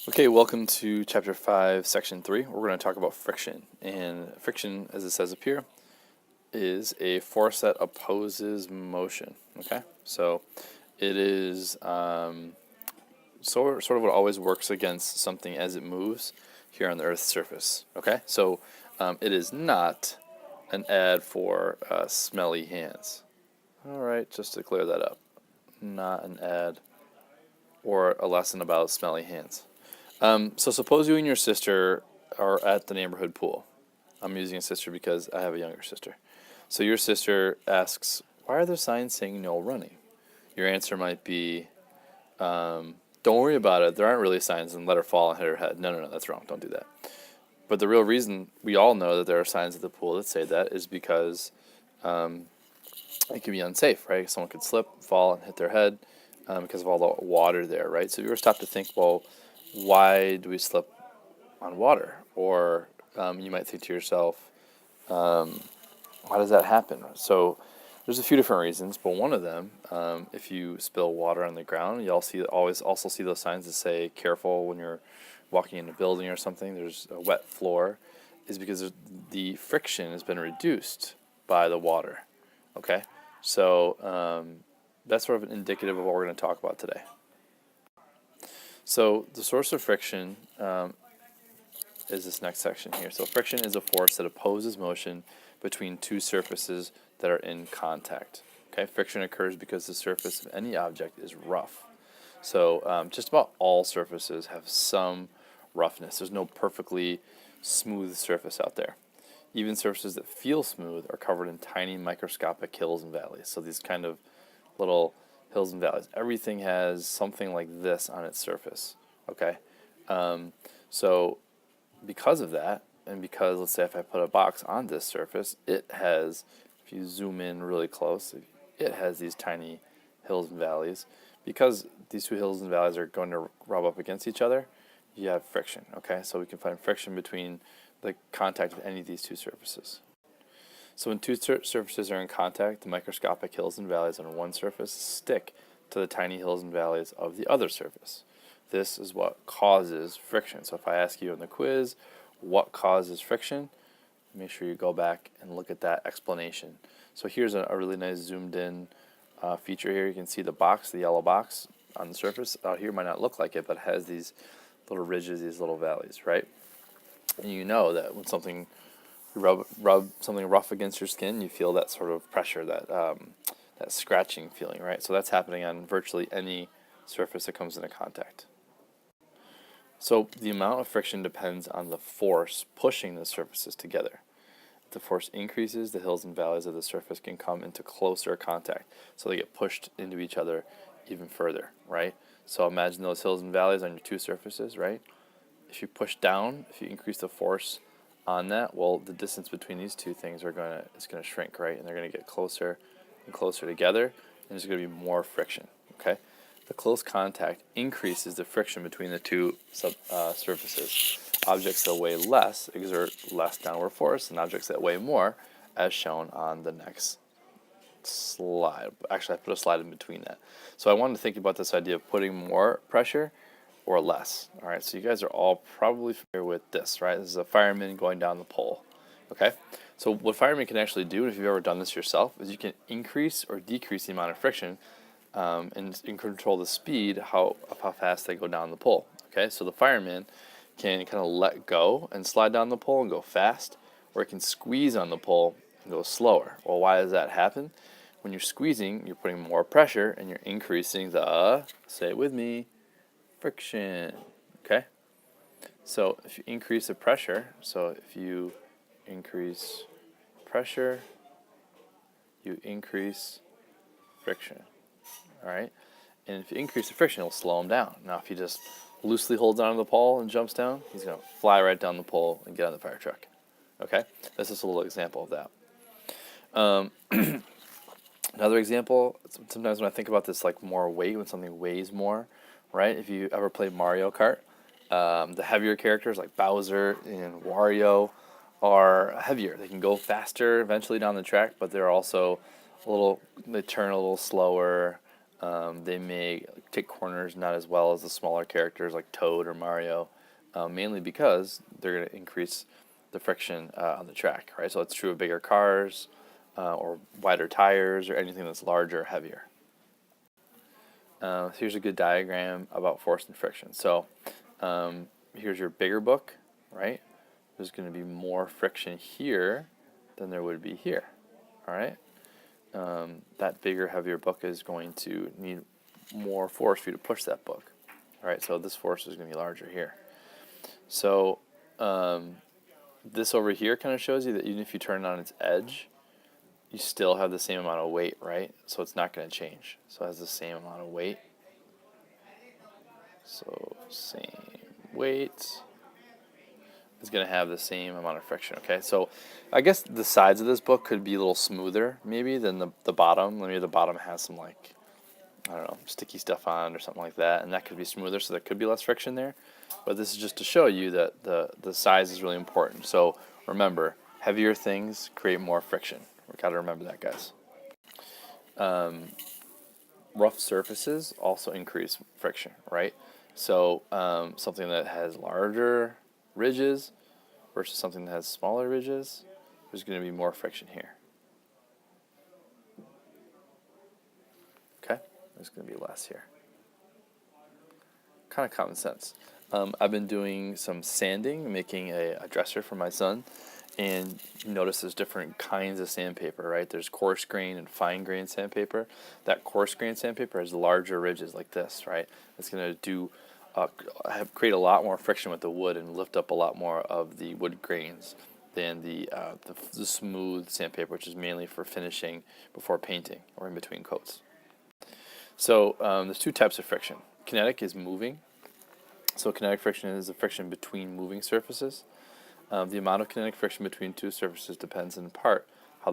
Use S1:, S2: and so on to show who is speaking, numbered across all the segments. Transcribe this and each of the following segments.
S1: Okay, welcome to Chapter 5, Section 3. We're going to talk about friction. And friction, as it says up here, is a force that opposes motion. Okay, so it is sort of what always works against something as it moves here on the Earth's surface. Okay, so it is not an ad for smelly hands. All right, just to clear that up, not an ad or a lesson about smelly hands. So suppose you and your sister are at the neighborhood pool. I'm using a sister because I have a younger sister. So your sister asks, "Why are there signs saying no running?" Your answer might be, "Don't worry about it. There aren't really signs," and let her fall and hit her head. No, that's wrong. Don't do that. But the real reason we all know that there are signs at the pool that say that is because it can be unsafe, right? Someone could slip, fall, and hit their head because of all the water there, right? So if you ever stop to think, well, why do we slip on water? Or you might think to yourself, why does that happen? So there's a few different reasons, but one of them, if you spill water on the ground, you always also see those signs that say "careful" when you're walking in a building or something. There's a wet floor, is because the friction has been reduced by the water. Okay, so that's sort of indicative of what we're going to talk about today. So the source of friction is this next section here. So friction is a force that opposes motion between two surfaces that are in contact. Okay, friction occurs because the surface of any object is rough. So just about all surfaces have some roughness. There's no perfectly smooth surface out there. Even surfaces that feel smooth are covered in tiny microscopic hills and valleys. So these kind of little hills and valleys. Everything has something like this on its surface. Okay, so because of that, and because let's say if I put a box on this surface, it has, if you zoom in really close, it has these tiny hills and valleys. Because these two hills and valleys are going to rub up against each other, you have friction. Okay, so we can find friction between the contact of any of these two surfaces. So when two surfaces are in contact, the microscopic hills and valleys on one surface stick to the tiny hills and valleys of the other surface. This is what causes friction. So if I ask you in the quiz, what causes friction, make sure you go back and look at that explanation. So here's a really nice zoomed in feature here. You can see the box, the yellow box on the surface. Out here might not look like it, but it has these little ridges, these little valleys, right? And you know that when you rub something rough against your skin, you feel that sort of pressure, that scratching feeling, right? So that's happening on virtually any surface that comes into contact. So the amount of friction depends on the force pushing the surfaces together. If the force increases, the hills and valleys of the surface can come into closer contact, so they get pushed into each other even further, right? So imagine those hills and valleys on your two surfaces, right? If you push down, if you increase the force on that, well, the distance between these two things is gonna shrink, right? And they're gonna get closer and closer together, and there's gonna be more friction. Okay, the close contact increases the friction between the two surfaces. Objects that weigh less exert less downward force, and objects that weigh more, as shown on the next slide. Actually, I put a slide in between that. So I wanted to think about this idea of putting more pressure or less. All right, so you guys are all probably familiar with this, right? This is a fireman going down the pole. Okay, so what firemen can actually do, if you've ever done this yourself, is you can increase or decrease the amount of friction and control the speed of how fast they go down the pole. Okay, so the fireman can kind of let go and slide down the pole and go fast, or it can squeeze on the pole and go slower. Well, why does that happen? When you're squeezing, you're putting more pressure and you're increasing the, say it with me, friction. Okay, so if you increase the pressure, so if you increase pressure, you increase friction. All right, and if you increase the friction, it'll slow him down. Now, if he just loosely holds onto the pole and jumps down, he's going to fly right down the pole and get on the fire truck. Okay, that's just a little example of that. Another example, sometimes when I think about this, like more weight, when something weighs more, right? If you ever play Mario Kart, the heavier characters like Bowser and Wario are heavier. They can go faster eventually down the track, but they're also they turn a little slower. They may take corners not as well as the smaller characters like Toad or Mario, mainly because they're going to increase the friction on the track, right? So it's true of bigger cars or wider tires or anything that's larger or heavier. Here's a good diagram about force and friction. So here's your bigger book, right? There's going to be more friction here than there would be here, all right? That bigger, heavier book is going to need more force for you to push that book, all right? So this force is going to be larger here. So this over here kind of shows you that even if you turn it on its edge, you still have the same amount of weight, right? So it's not going to change. So it has the same amount of weight. So same weight is going to have the same amount of friction, okay? So I guess the sides of this book could be a little smoother maybe than the bottom. Maybe the bottom has some, like, I don't know, sticky stuff on or something like that, and that could be smoother, so there could be less friction there. But this is just to show you that the size is really important. So remember, heavier things create more friction. We've got to remember that, guys. Rough surfaces also increase friction, right? So something that has larger ridges versus something that has smaller ridges, there's going to be more friction here. Okay? There's going to be less here. Kind of common sense. I've been doing some sanding, making a dresser for my son, and you notice there's different kinds of sandpaper, right? There's coarse grain and fine grain sandpaper. That coarse grain sandpaper has larger ridges like this, right? It's going to create a lot more friction with the wood and lift up a lot more of the wood grains than the smooth sandpaper, which is mainly for finishing before painting or in between coats. So there's two types of friction. Kinetic is moving. So kinetic friction is the friction between moving surfaces. The amount of kinetic friction between two surfaces depends in part how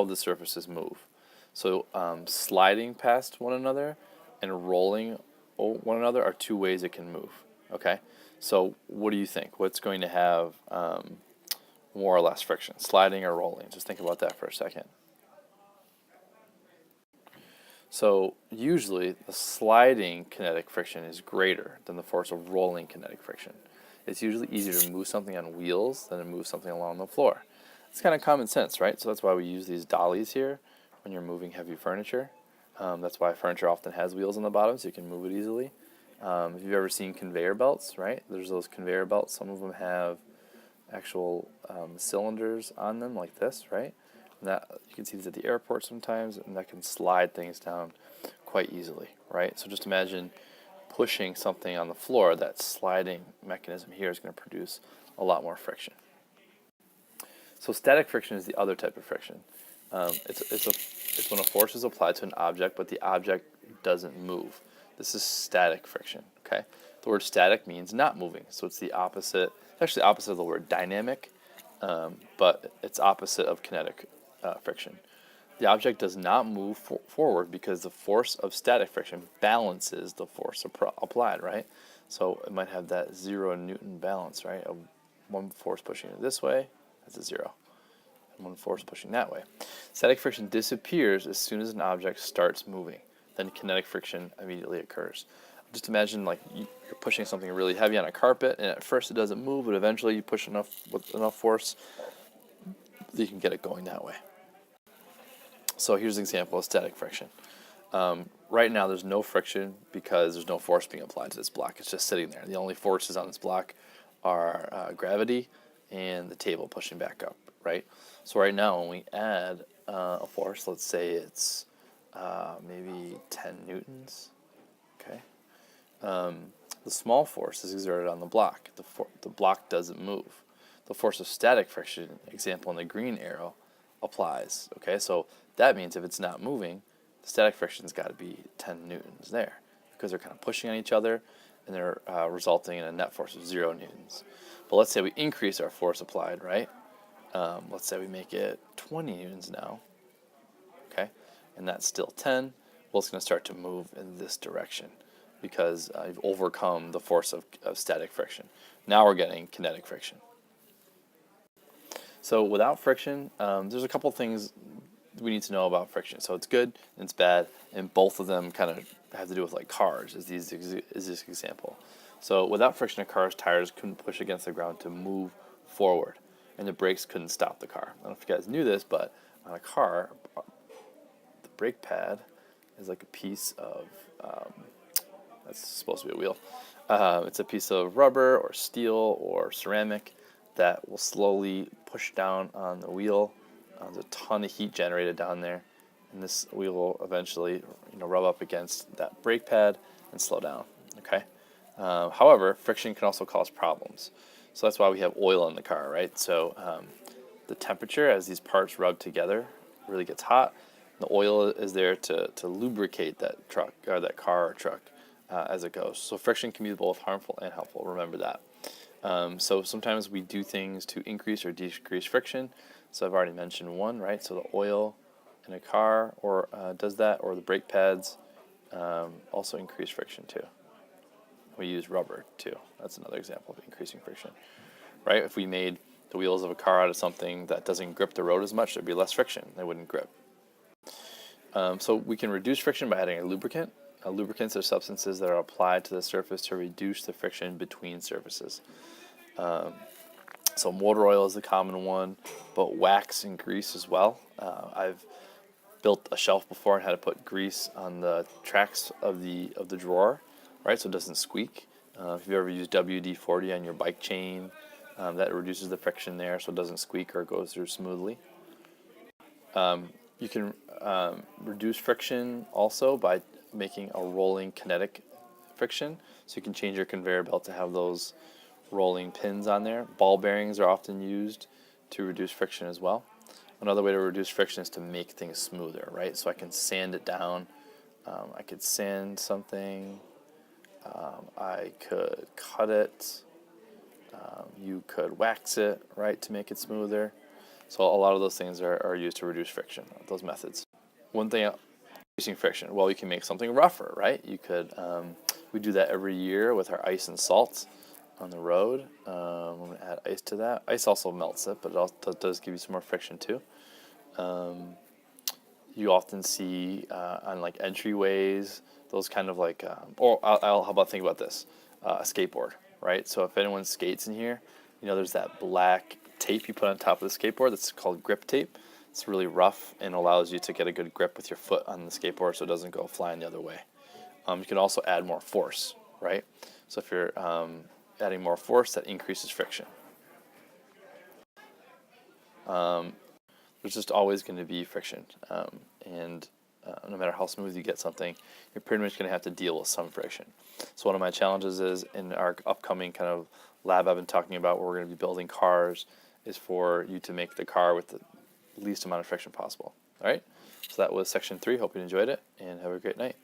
S1: the surfaces move. So sliding past one another and rolling one another are two ways it can move. Okay, so what do you think? What's going to have more or less friction, sliding or rolling? Just think about that for a second. So usually the sliding kinetic friction is greater than the force of rolling kinetic friction. It's usually easier to move something on wheels than to move something along the floor. It's kind of common sense, right? So that's why we use these dollies here when you're moving heavy furniture. That's why furniture often has wheels on the bottom so you can move it easily. If you've ever seen conveyor belts, right? There's those conveyor belts. Some of them have actual cylinders on them like this, right? And that you can see these at the airport sometimes, and that can slide things down quite easily, right? So just imagine pushing something on the floor. That sliding mechanism here is going to produce a lot more friction. So static friction is the other type of friction. It's when a force is applied to an object, but the object doesn't move. This is static friction. Okay, the word static means not moving, so it's the opposite. It's actually the opposite of the word dynamic, but it's opposite of kinetic friction. The object does not move forward because the force of static friction balances the force applied, right? So it might have that 0 Newton balance, right? Of one force pushing it this way, that's a 0. And one force pushing that way. Static friction disappears as soon as an object starts moving. Then kinetic friction immediately occurs. Just imagine like you're pushing something really heavy on a carpet, and at first it doesn't move, but eventually you push with enough force that you can get it going that way. So here's an example of static friction. Right now there's no friction because there's no force being applied to this block. It's just sitting there. The only forces on this block are gravity and the table pushing back up, right? So right now when we add a force, let's say it's maybe 10 newtons, okay? The small force is exerted on the block. The block doesn't move. The force of static friction, example in the green arrow, applies, okay? So that means if it's not moving, the static friction's got to be 10 newtons there because they're kind of pushing on each other and they're resulting in a net force of 0 newtons. But let's say we increase our force applied, right? Let's say we make it 20 newtons now, okay? And that's still 10. Well, it's going to start to move in this direction because you've overcome the force of static friction. Now we're getting kinetic friction. So without friction, there's a couple things we need to know about friction. So it's good and it's bad, and both of them kind of have to do with like cars, is this example. So without friction, a car's tires couldn't push against the ground to move forward, and the brakes couldn't stop the car. I don't know if you guys knew this, but on a car, the brake pad is like a piece of, that's supposed to be a wheel. It's a piece of rubber or steel or ceramic that will slowly push down on the wheel. There's a ton of heat generated down there, and this wheel will eventually, rub up against that brake pad and slow down. Okay. However, friction can also cause problems. So that's why we have oil in the car, right? So the temperature as these parts rub together really gets hot. The oil is there to lubricate that truck or that car or truck as it goes. So friction can be both harmful and helpful. Remember that. So sometimes we do things to increase or decrease friction. So I've already mentioned one, right? So the oil in a car or does that, or the brake pads also increase friction too. We use rubber too. That's another example of increasing friction, right? If we made the wheels of a car out of something that doesn't grip the road as much, there'd be less friction. They wouldn't grip. So we can reduce friction by adding a lubricant. Lubricants are substances that are applied to the surface to reduce the friction between surfaces. So motor oil is the common one, but wax and grease as well. I've built a shelf before and had to put grease on the tracks of the drawer, right, so it doesn't squeak. If you've ever used WD-40 on your bike chain, that reduces the friction there so it doesn't squeak or goes through smoothly. You can reduce friction also by making a rolling kinetic friction. So you can change your conveyor belt to have those rolling pins on there. Ball bearings are often used to reduce friction as well. Another way to reduce friction is to make things smoother, right? So I can sand it down. I could sand something. I could cut it. You could wax it, right, to make it smoother. So a lot of those things are used to reduce friction, those methods. One thing, reducing friction, well, you can make something rougher, right? You could, we do that every year with our ice and salt on the road. I'm going to add ice to that. Ice also melts it, but it also does give you some more friction too. You often see on like entryways, those kind of like, how about think about this, a skateboard, right? So if anyone skates in here, there's that black tape you put on top of the skateboard that's called grip tape. It's really rough and allows you to get a good grip with your foot on the skateboard so it doesn't go flying the other way. You can also add more force, right? So if you're adding more force, that increases friction. There's just always going to be friction, and no matter how smooth you get something, you're pretty much going to have to deal with some friction. So one of my challenges is in our upcoming kind of lab I've been talking about, where we're going to be building cars, is for you to make the car with the least amount of friction possible. All right, so that was section 3. Hope you enjoyed it, and have a great night.